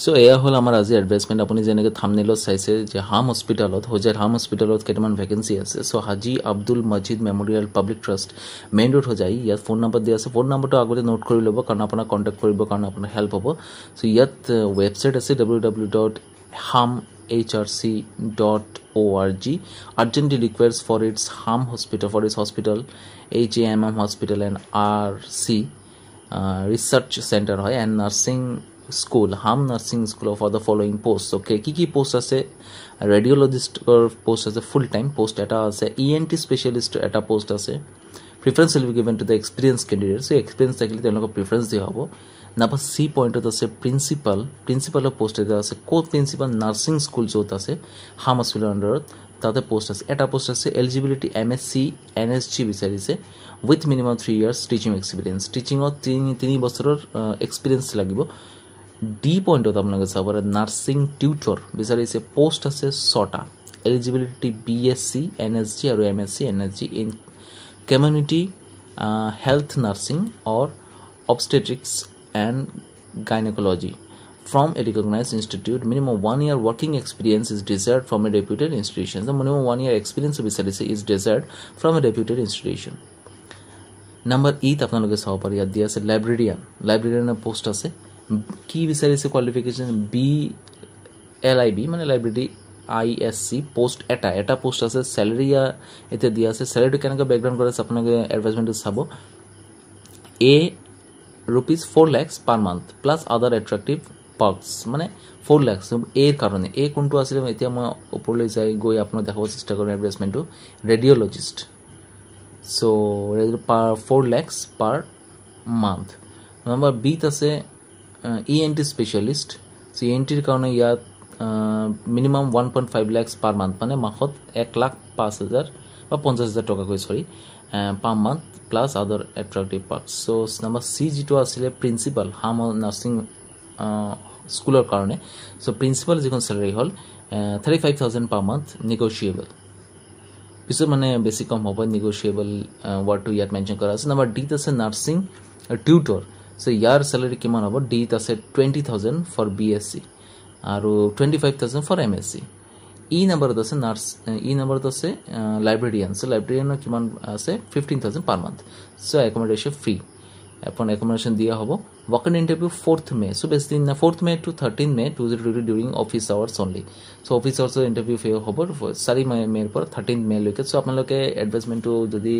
so এয়া হল আমাৰ আজি এডভাৰটাইজমেন্ট আপুনি যেনেকৈ থাম্বনেলত চাইছে যে হাম হস্পিটালত হোজাই হাম হস্পিটালত কেইটামান ভেকেন্সি আছে so Haji Abdul Majid memorial public trust main road Hojai ইয়াত ফোন নম্বৰ দিয়া আছে ফোন নম্বৰটো আগতে নোট কৰি ল'ব কাৰণ আপোনাক কন্টাক্ট কৰিবৰ কাৰণে আপোনাৰ হেল্প হ'ব সো ইয়াত ৱেবছাইট আছে www.hamhrc.org urgently requires for its HAMM hospital HAMM hospital and RC research center hoy and nursing school HAMM nursing school for the following posts okay ki post ase radiologist or post ase full time post eta ase ENT specialist eta post ase preference will be given to the experienced candidate so experience thakile teloko preference dia hobo number C point ase principal post eta ase co principal nursing school jot ase HAMM hospital under tate post ase eta post ase eligibility MSc NSG bicharise with minimum 3 years teaching experience teaching or 3 বছৰৰ experience লাগিব D point of আপোনালোকে চাব nursing tutor বিচাৰিছে post আছে 6টা eligibility BSc NSG আৰু MSc NSG in community health nursing or obstetrics and gynecology from a recognized institute minimum 1 year working experience is desired from a reputed institution the minimum 1 year experience বিচাৰিছে is desired from a reputed institution number 8 আপোনালোকে চাব পাৰি ইয়াত দিয়া আছে লাইব্ৰেৰিয়ানৰ post আছে কি বিচাৰিছে কোৱালিফিকেশন BLIB মানে লাইব্ৰেৰী ISC পোষ্ট এটা পোষ্ট আছে স্যালাৰি এতে দিয়া আছে স্যালাৰি কেনেকা ব্যাকগ্ৰাউন্ড কৰে আপোনালোকে এডভাৰটাইজমেন্ট চাব A rupees 4 lakhs per month plus other attractive perks মানে 4 lakhs A কাৰণে A কোনটো আছিল এতিয়া মই ওপৰলৈ যাই গৈ আপোনাক দেখাব চেষ্টা কৰিম এডভাৰটাইজমেন্টটো ৰেডিঅলজিষ্ট so 4 lakhs per month number B আছে ENT specialist so ENT ৰ কাৰণে ইয়াত minimum 1.5 lakhs per month মানে মাহত 1,05,000 বা 50,000 টকা কৈ সৰি per month plus other attractive perks so number C যেটো আছিল প্ৰিন্সিপাল হাম নাৰ্সিং স্কুলৰ কাৰণে so প্ৰিন্সিপাল যিখন স্যালাৰি হল 35,000 per month negotiable পিছত মানে বেছি কম হ'ব negotiable word to ইয়াত মেনশন কৰা আছে number D আছে নাৰ্সিং টিউটৰ so ইয়াৰ salary কিমান হ'ব D আছে 20,000 for BSc আৰু 25,000 for MSc E number আছে librarian so librarian কিমান আছে 15,000 per month so accommodation free upon accommodation দিয়া হ'ব walk in interview 4th May so basically 4th May to 13th May 2022 during office hours only so office hours interview হ'ব 4 May পৰা 13th May লৈকে so আপোনালোকে advertisement যদি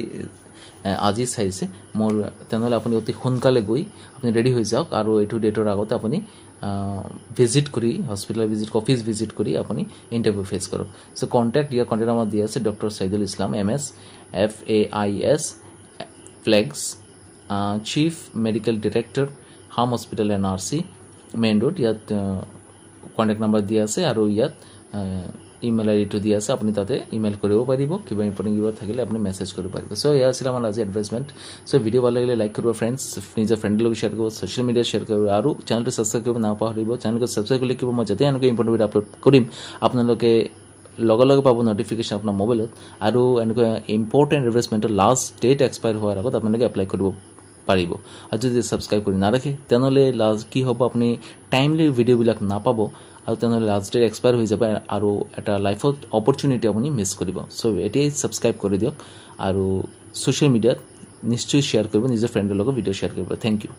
আজি চাইছে মোৰ তেনেহলে আপুনি অতি সোনকালে গৈ আপুনি ৰেডি হৈ যাওক আৰু এটো ডেটৰ আগতে আপুনি ভিজিট কৰি হস্পিটাল ভিজিট অফিস ভিজিট কৰি আপুনি ইন্টাৰভিউ ফেস কৰক সো কন্টাক্ট নাম্বাৰ দিয়া আছে doctor Saidul Islam MS FAIS ফ্লেগস চিফ মেডিকেল ডাইৰেক্টৰ হাম hospital and RC main road ইয়াত কন্টাক্ট নাম্বাৰ দিয়া আছে আৰু ইয়াত ইমেল আইডি টো দিয়া আছে আপুনি তাতে ইমেল কৰিব পাৰিব কিবা ইম্পৰ্টেন্ট কিবা থাকিলে আপুনি মেসেজ কৰিব পাৰিব সো ইয়া আছিল আমাৰ আজি এডভাৰটাইজমেন্ট সো ভিডিও ভাল লাগিলে লাইক কৰিব ফ্ৰেন্ডস নিজৰ ফ্ৰেণ্ডৰ লগত শেয়াৰ কৰিব সোশ্যাল মিডিয়া শেয়াৰ কৰিব আৰু চেনেলটো সাবস্ক্ৰাইব কৰিব নাপাহৰিব চেনেলটো সাবস্ক্ৰাইব কৰিলে কিবা মই যাতে এনেকৈ ইম্পৰ্টেন্ট ভিডিও আপলোড কৰিম আপোনালোকে লগে পাব নোটিফিকেশন আপোনাৰ মোবাইলত আৰু এনেকৈ ইম্পৰ্টেন্ট এডভাৰটাইজমেন্টৰ লাষ্ট ডেট এক্সপায়াৰ হোৱাৰ আগত আপোনালোকে এপ্লাই কৰিব পাৰিব আৰু যদি সাবস্ক্ৰাইব কৰি নাৰাখে তেনেহলে লাষ্ট কি হ'ব আপুনি টাইমলি ভিডিও বিলাক নাপাব আৰু তেনেহলে লাষ্ট ডেট এক্সপায়াৰ হৈ যাব আৰু এটা লাইফত অপৰচুনিটি আপুনি মিস কৰিব সো এটাই সাবস্ক্ৰাইব কৰি দিয়ক আৰু সোশ্যাল মিডিয়াত নিশ্চয় শেয়াৰ কৰিব নিজৰ ফ্ৰেণ্ডৰ লগত ভিডিও শেয়াৰ কৰিব থ্যাংক ইউ